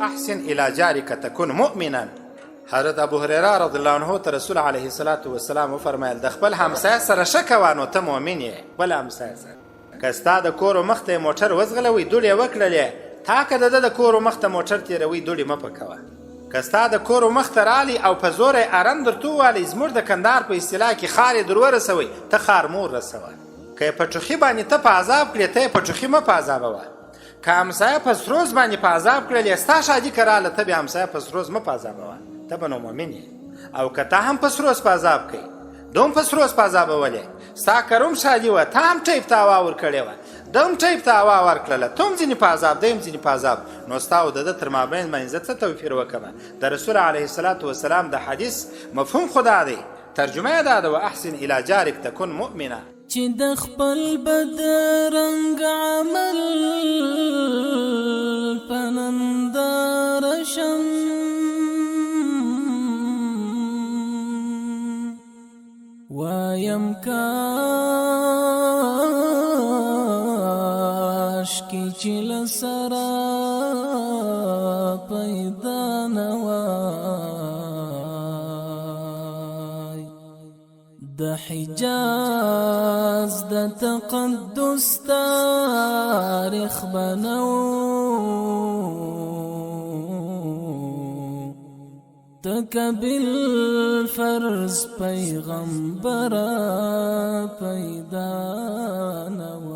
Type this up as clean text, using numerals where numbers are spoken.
واحسن الى جارك تكن مؤمنا. حضرت ابو هريره رضی الله عنه ته رسول علیه الصلاة والسلام وفرمایل د خپل همسایه سره ښه کوه نو ته مؤمن یې. بل همسایه سره که ستا د کور مخ ته موټر وځغلوي دوړې یې وکړلې، تا که د ده د کور مخ ته موټر تېروي دوړې مه پکوه. که ستا د کور مخ ته رالی او په زوره یې ارن درته ووالي، زموږ د کندهار په اصطلاح کې خار یې در ورسوئ، ته خار مور رسوه. که یې په ټوخي باندې ته په عذاب کړې، ته یې په ټوخي مه په عذابوه. که همسایه په سروز باندې په عذاب کړلې، ستا شادي که راله، ته بیا همسایه په سروز مه په عذابوه، ته به نو مؤمن یې. او که ته هم په سروز په عذاب کوې، دوم په سروز په عذابولې، ستا که روم شادي وه، ته هم ټیپ ته هوا ورکړې وه، ده هم ټیپ ته هوا ورکړله، ته هم ځینې په عذاب، دی هم ځینې په عذاب، نو ستا او د ده تر مابین باندې زه څه توفیر وکړمه؟ د رسول علیه الصلاة والسلام د حدیث مفهوم خو دا دی، ترجمه یې دا ده واحسن الی جارک تکن مؤمنه. چې د خپل بدرنګ عمل په ننداره شم، وایم کاشکې چې له سره پیدا نه وای. د حجاز د تقدس تاریخ بنو، تکه بالفرض پیغمبر پیدا نه وای.